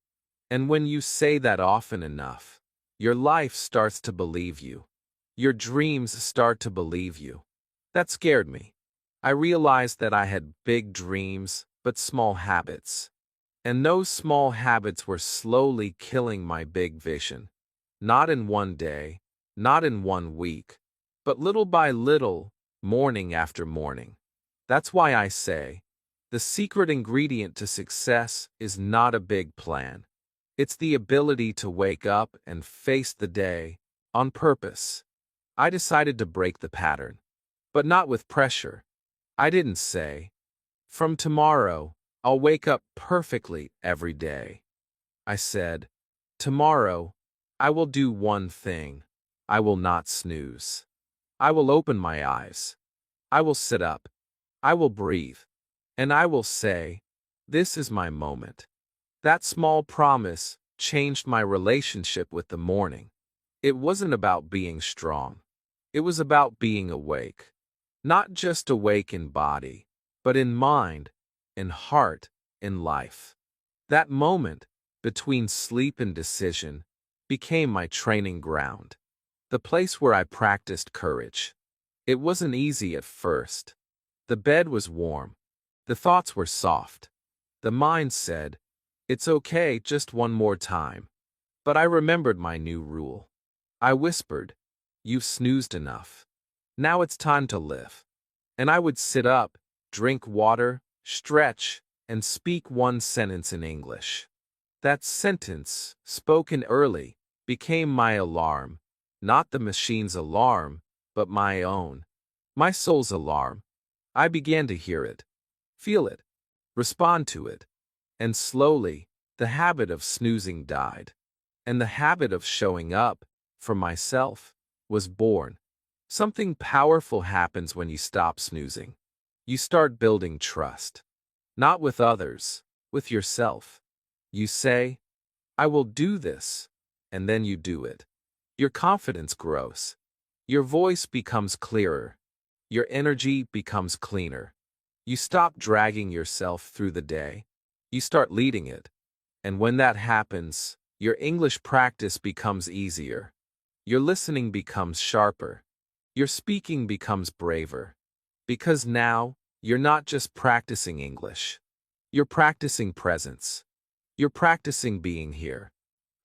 And when you say that often enough, your life starts to believe you. Your dreams start to believe you. That scared me. I realized that I had big dreams, but small habits. And those small habits were slowly killing my big vision. Not in one day, not in one week, but little by little, morning after morning. That's why I say, the secret ingredient to success is not a big plan. It's the ability to wake up and face the day on purpose. I decided to break the pattern, but not with pressure. I didn't say, "From tomorrow, I'll wake up perfectly every day." I said, "Tomorrow, I will do one thing. I will not snooze. I will open my eyes. I will sit up. I will breathe. And I will say, 'This is my moment.'" That small promise changed my relationship with the morning. It wasn't about being strong. It was about being awake. Not just awake in body, but in mind, in heart, in life. That moment, between sleep and decision, became my training ground. The place where I practiced courage. It wasn't easy at first. The bed was warm. The thoughts were soft. The mind said, "It's okay, just one more time." But I remembered my new rule. I whispered, "You've snoozed enough. Now it's time to live." And I would sit up, drink water, stretch, and speak one sentence in English. That sentence, spoken early, became my alarm, not the machine's alarm, but my own. My soul's alarm. I began to hear it, feel it, respond to it. And slowly, the habit of snoozing died. And the habit of showing up, for myself, was born. Something powerful happens when you stop snoozing. You start building trust. Not with others, with yourself. You say, "I will do this," and then you do it. Your confidence grows. Your voice becomes clearer. Your energy becomes cleaner. You stop dragging yourself through the day. You start leading it. And when that happens, your English practice becomes easier. Your listening becomes sharper. Your speaking becomes braver. Because now, you're not just practicing English. You're practicing presence. You're practicing being here.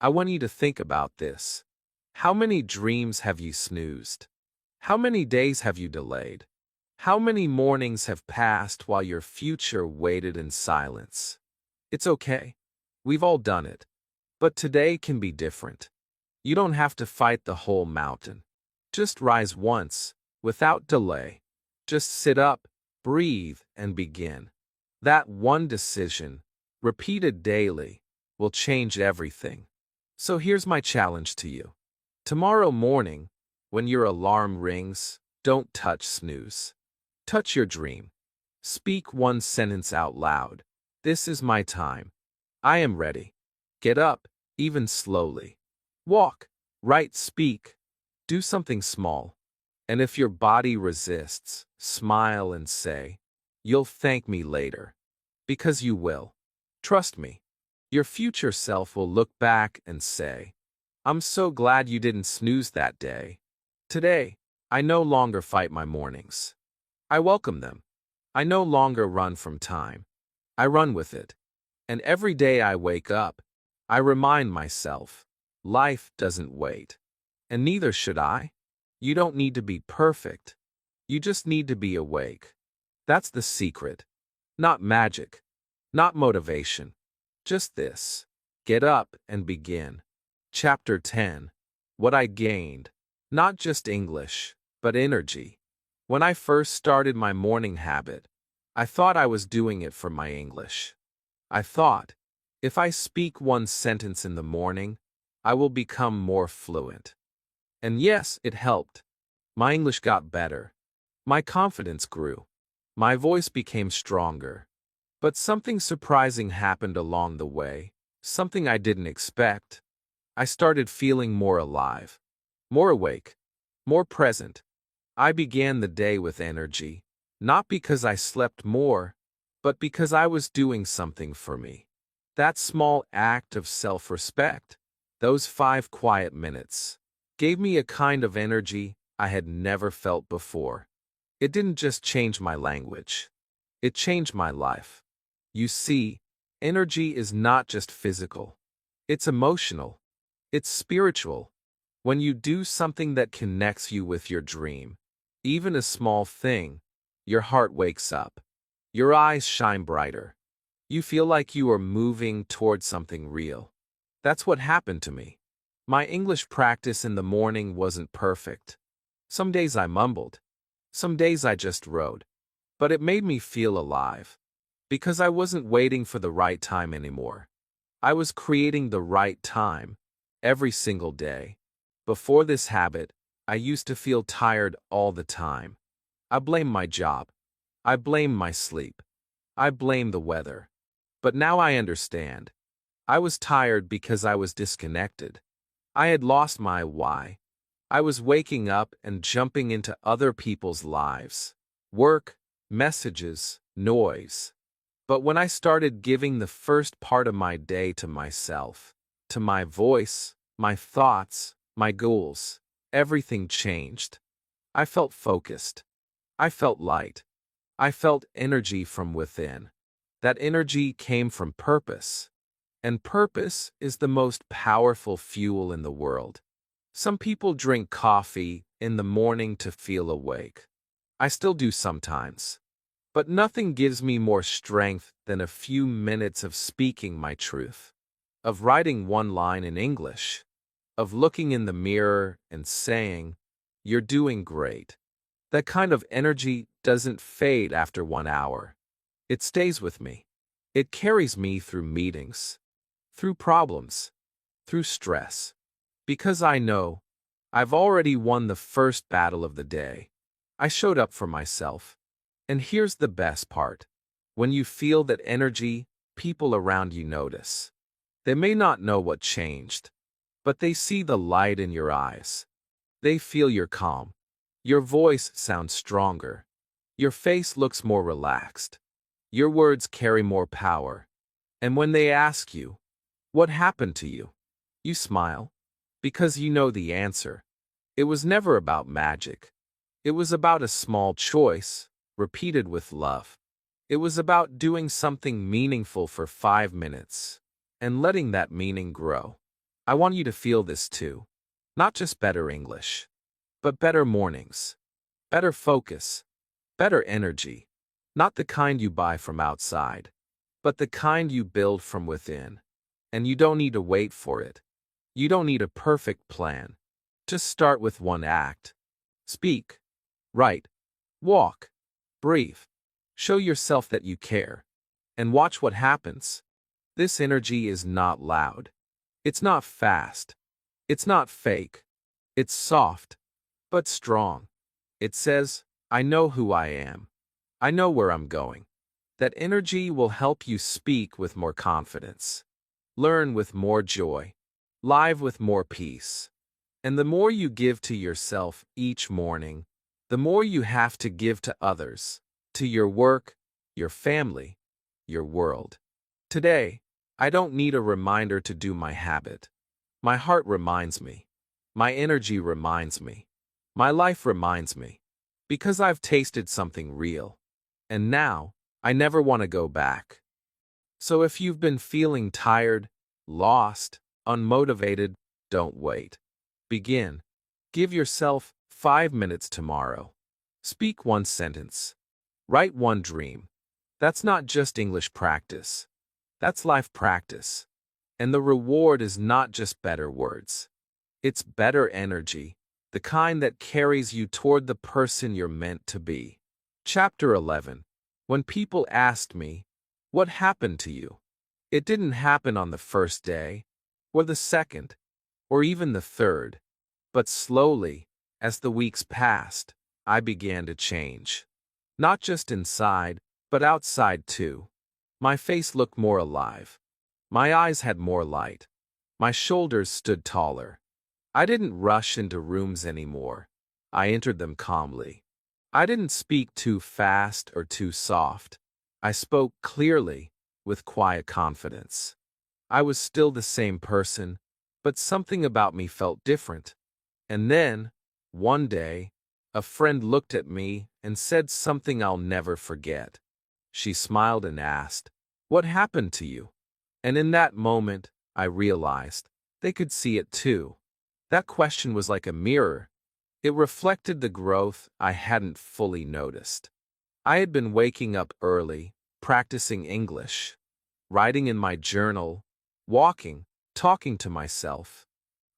I want you to think about this. How many dreams have you snoozed? How many days have you delayed? How many mornings have passed while your future waited in silence? It's okay. We've all done it. But today can be different. You don't have to fight the whole mountain. Just rise once, without delay. Just sit up, breathe, and begin. That one decision, repeated daily, will change everything. So here's my challenge to you. Tomorrow morning, when your alarm rings, don't touch snooze. Touch your dream. Speak one sentence out loud. "This is my time. I am ready." Get up, even slowly. Walk, write, speak. Do something small. And if your body resists, smile and say, "You'll thank me later." Because you will. Trust me. Your future self will look back and say, I'm so glad you didn't snooze that day. Today, I no longer fight my mornings. I welcome them. I no longer run from time. I run with it. And every day I wake up, I remind myself, life doesn't wait. And neither should I. You don't need to be perfect. You just need to be awake. That's the secret. Not magic. Not motivation. Just this. Get up and begin. Chapter 10. What I gained. Not just English, but energy. When I first started my morning habit, I thought I was doing it for my English. I thought, if I speak one sentence in the morning, I will become more fluent. And yes, it helped. My English got better. My confidence grew. My voice became stronger. But something surprising happened along the way, something I didn't expect. I started feeling more alive, more awake, more present. I began the day with energy, not because I slept more, but because I was doing something for me. That small act of self-respect, those 5 quiet minutes, gave me a kind of energy I had never felt before. It didn't just change my language. It changed my life. You see, energy is not just physical. It's emotional. It's spiritual. When you do something that connects you with your dream, even a small thing, your heart wakes up. Your eyes shine brighter. You feel like you are moving towards something real. That's what happened to me. My English practice in the morning wasn't perfect. Some days I mumbled. Some days I just wrote. But it made me feel alive. Because I wasn't waiting for the right time anymore. I was creating the right time, every single day. Before this habit, I used to feel tired all the time. I blamed my job. I blamed my sleep. I blamed the weather. But now I understand. I was tired because I was disconnected. I had lost my why. I was waking up and jumping into other people's lives. Work, messages, noise. But when I started giving the first part of my day to myself, to my voice, my thoughts, my goals, everything changed. I felt focused. I felt light. I felt energy from within. That energy came from purpose. And purpose is the most powerful fuel in the world. Some people drink coffee in the morning to feel awake. I still do sometimes. But nothing gives me more strength than a few minutes of speaking my truth, of writing one line in English, of looking in the mirror and saying, "You're doing great." That kind of energy doesn't fade after 1 hour. It stays with me. It carries me through meetings, through problems, through stress. Because I know I've already won the first battle of the day. I showed up for myself. And here's the best part. When you feel that energy, people around you notice. They may not know what changed, but they see the light in your eyes. They feel your calm. Your voice sounds stronger. Your face looks more relaxed. Your words carry more power. And when they ask you, "What happened to you?" you smile. Because you know the answer. It was never about magic. It was about a small choice, repeated with love. It was about doing something meaningful for 5 minutes, and letting that meaning grow. I want you to feel this too. Not just better English, but better mornings, better focus, better energy. Not the kind you buy from outside, but the kind you build from within. And you don't need to wait for it. You don't need a perfect plan. Just start with one act. Speak, write, walk, breathe. Show yourself that you care. And watch what happens. This energy is not loud. It's not fast. It's not fake. It's soft, but strong. It says, "I know who I am. I know where I'm going." That energy will help you speak with more confidence, learn with more joy, live with more peace. And the more you give to yourself each morning, the more you have to give to others, to your work, your family, your world. Today, I don't need a reminder to do my habit. My heart reminds me. My energy reminds me. My life reminds me. Because I've tasted something real. And now, I never want to go back. So if you've been feeling tired, lost, unmotivated, don't wait. Begin. Give yourself 5 minutes tomorrow. Speak one sentence. Write one dream. That's not just English practice. That's life practice. And the reward is not just better words. It's better energy, the kind that carries you toward the person you're meant to be. Chapter 11. When people asked me, "What happened to you?" It didn't happen on the first day, or the second, or even the third. But slowly, as the weeks passed, I began to change. Not just inside, but outside too. My face looked more alive. My eyes had more light. My shoulders stood taller. I didn't rush into rooms anymore. I entered them calmly. I didn't speak too fast or too soft. I spoke clearly, with quiet confidence. I was still the same person, but something about me felt different. And then, one day, a friend looked at me and said something I'll never forget. She smiled and asked, "What happened to you?" And in that moment, I realized they could see it too. That question was like a mirror. It reflected the growth I hadn't fully noticed. I had been waking up early, practicing English, writing in my journal, walking, talking to myself.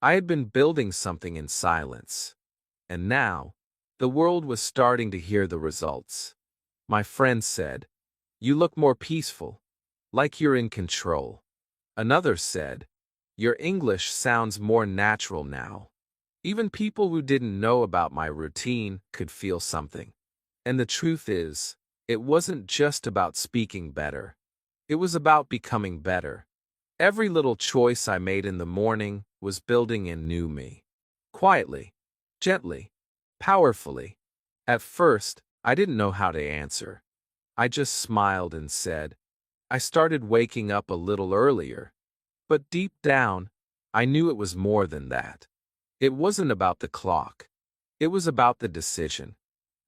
I had been building something in silence. And now, the world was starting to hear the results. My friend said, "You look more peaceful, like you're in control." Another said, "Your English sounds more natural now." Even people who didn't know about my routine could feel something. And the truth is, it wasn't just about speaking better. It was about becoming better. Every little choice I made in the morning was building in new me. Quietly, gently, powerfully. At first, I didn't know how to answer. I just smiled and said, "I started waking up a little earlier." But deep down, I knew it was more than that. It wasn't about the clock. It was about the decision.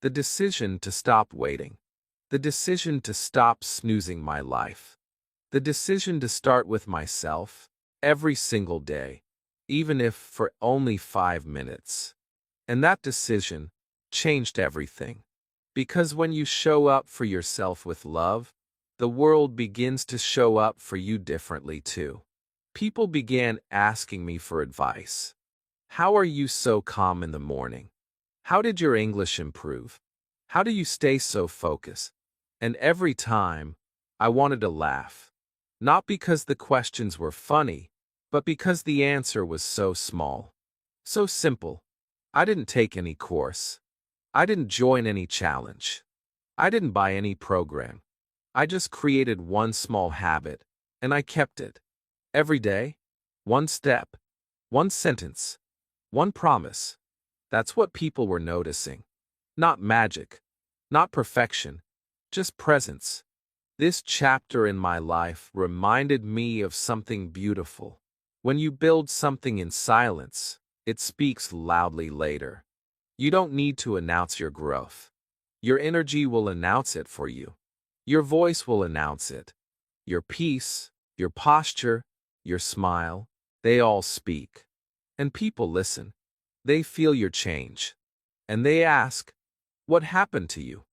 The decision to stop waiting. The decision to stop snoozing my life. The decision to start with myself, every single day, even if for only 5 minutes. And that decision changed everything. Because when you show up for yourself with love, the world begins to show up for you differently too. People began asking me for advice. "How are you so calm in the morning? How did your English improve? How do you stay so focused?" And every time, I wanted to laugh. Not because the questions were funny, but because the answer was so small. So simple. I didn't take any course. I didn't join any challenge. I didn't buy any program. I just created one small habit, and I kept it. Every day, one step, one sentence, one promise. That's what people were noticing. Not magic, not perfection, just presence. This chapter in my life reminded me of something beautiful. When you build something in silence, it speaks loudly later. You don't need to announce your growth. Your energy will announce it for you. Your voice will announce it. Your peace, your posture, your smile, they all speak. And people listen. They feel your change. And they ask, "What happened to you?"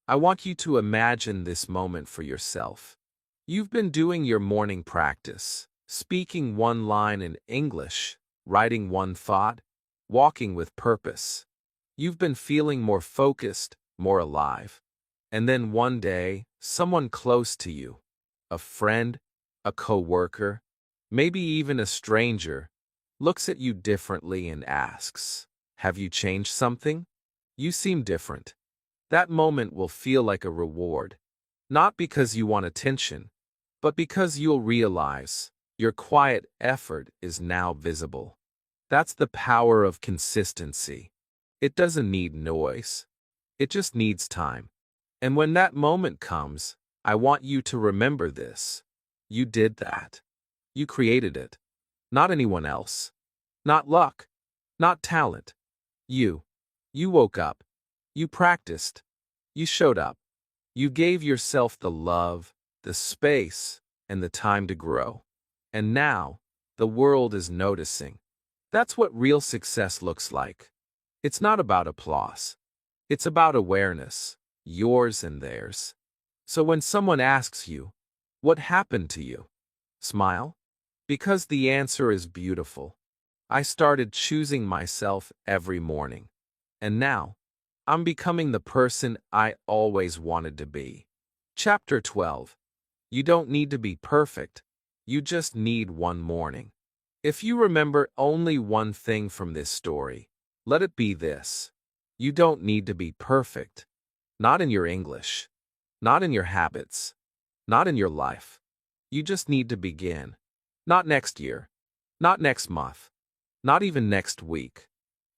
I want you to imagine this moment for yourself. You've been doing your morning practice, speaking one line in English, writing one thought, walking with purpose. You've been feeling more focused, more alive. And then one day, someone close to you, a friend, a coworker, maybe even a stranger, looks at you differently and asks, "Have you changed something? You seem different." That moment will feel like a reward, not because you want attention, but because you'll realize your quiet effort is now visible. That's the power of consistency. It doesn't need noise. It just needs time. And when that moment comes, I want you to remember this. You did that. You created it. Not anyone else. Not luck. Not talent. You. You woke up. You practiced. You showed up. You gave yourself the love, the space, and the time to grow. And now, the world is noticing. That's what real success looks like. It's not about applause. It's about awareness, yours and theirs. So when someone asks you, what happened to you? Smile. Because the answer is beautiful. I started choosing myself every morning. And now, I'm becoming the person I always wanted to be. Chapter 12. You don't need to be perfect. You just need one morning. If you remember only one thing from this story, let it be this. You don't need to be perfect. Not in your English. Not in your habits. Not in your life. You just need to begin. Not next year. Not next month. Not even next week.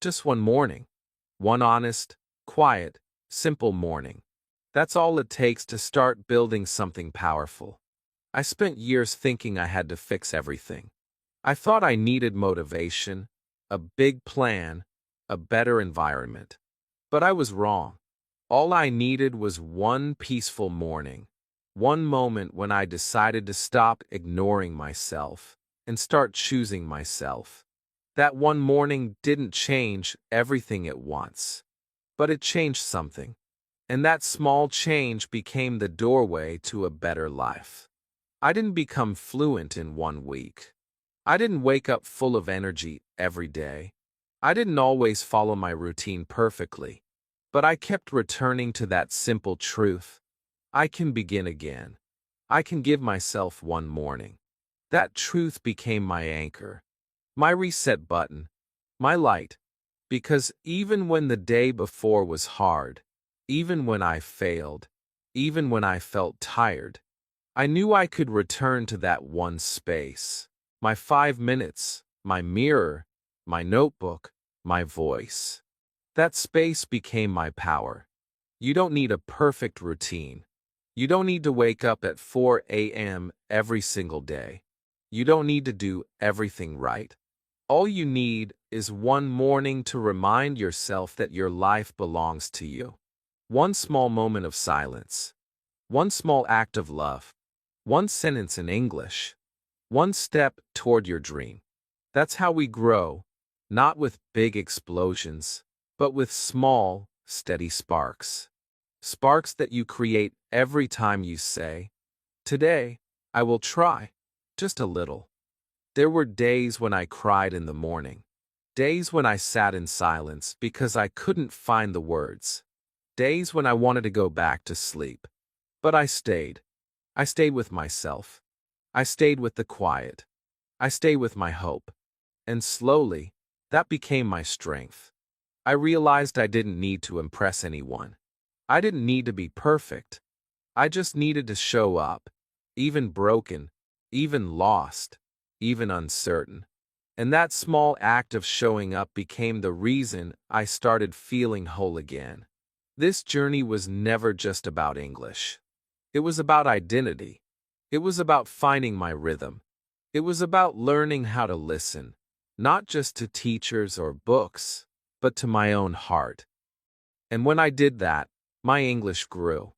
Just one morning. One honest, quiet, simple morning. That's all it takes to start building something powerful. I spent years thinking I had to fix everything. I thought I needed motivation, a big plan, a better environment. But I was wrong. All I needed was one peaceful morning, one moment when I decided to stop ignoring myself and start choosing myself. That one morning didn't change everything at once, but it changed something. And that small change became the doorway to a better life. I didn't become fluent in 1 week. I didn't wake up full of energy every day. I didn't always follow my routine perfectly. But I kept returning to that simple truth. I can begin again. I can give myself one morning. That truth became my anchor, my reset button, my light. Because even when the day before was hard, even when I failed, even when I felt tired, I knew I could return to that one space. My 5 minutes, my mirror, my notebook, my voice. That space became my power. You don't need a perfect routine. You don't need to wake up at 4 a.m. every single day. You don't need to do everything right. All you need is one morning to remind yourself that your life belongs to you. One small moment of silence. One small act of love. One sentence in English. One step toward your dream. That's how we grow, not with big explosions, but with small, steady sparks. Sparks that you create every time you say, "Today, I will try, just a little." There were days when I cried in the morning. Days when I sat in silence because I couldn't find the words. Days when I wanted to go back to sleep. But I stayed. I stayed with myself. I stayed with the quiet. I stayed with my hope. And slowly, that became my strength. I realized I didn't need to impress anyone. I didn't need to be perfect. I just needed to show up, even broken, even lost, even uncertain. And that small act of showing up became the reason I started feeling whole again. This journey was never just about English. It was about identity. It was about finding my rhythm. It was about learning how to listen, not just to teachers or books, but to my own heart. And when I did that, my English grew.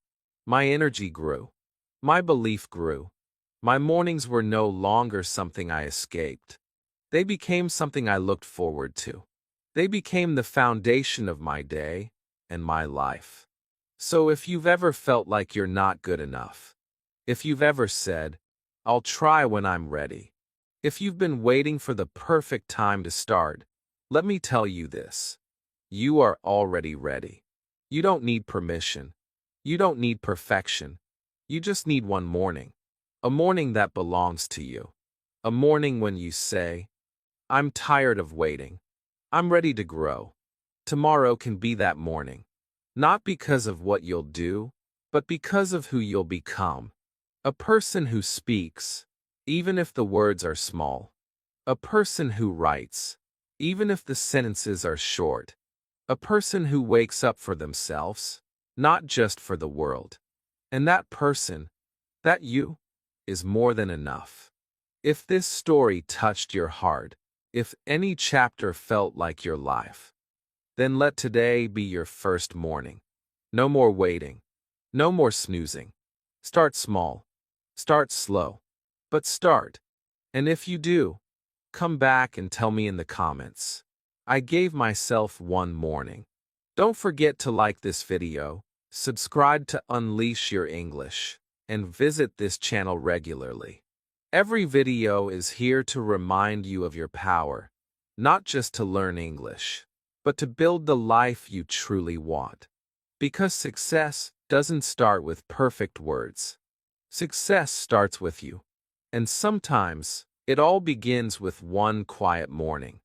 My energy grew. My belief grew. My mornings were no longer something I escaped. They became something I looked forward to. They became the foundation of my day and my life. So if you've ever felt like you're not good enough, if you've ever said, "I'll try when I'm ready," if you've been waiting for the perfect time to start, let me tell you this. You are already ready. You don't need permission. You don't need perfection. You just need one morning. A morning that belongs to you. A morning when you say, "I'm tired of waiting. I'm ready to grow." Tomorrow can be that morning. Not because of what you'll do, but because of who you'll become. A person who speaks, even if the words are small. A person who writes, even if the sentences are short. A person who wakes up for themselves, not just for the world. And that person, that you, is more than enough. If this story touched your heart, If any chapter felt like your life, then let today be your first morning. No more waiting. No more snoozing. Start small. Start slow. But start. And if you do, come back and tell me in the comments. I gave myself one morning. Don't forget to like this video, subscribe to Unleash Your English, and visit this channel regularly. Every video is here to remind you of your power, not just to learn English, but to build the life you truly want. Because success doesn't start with perfect words. Success starts with you. And sometimes, it all begins with one quiet morning.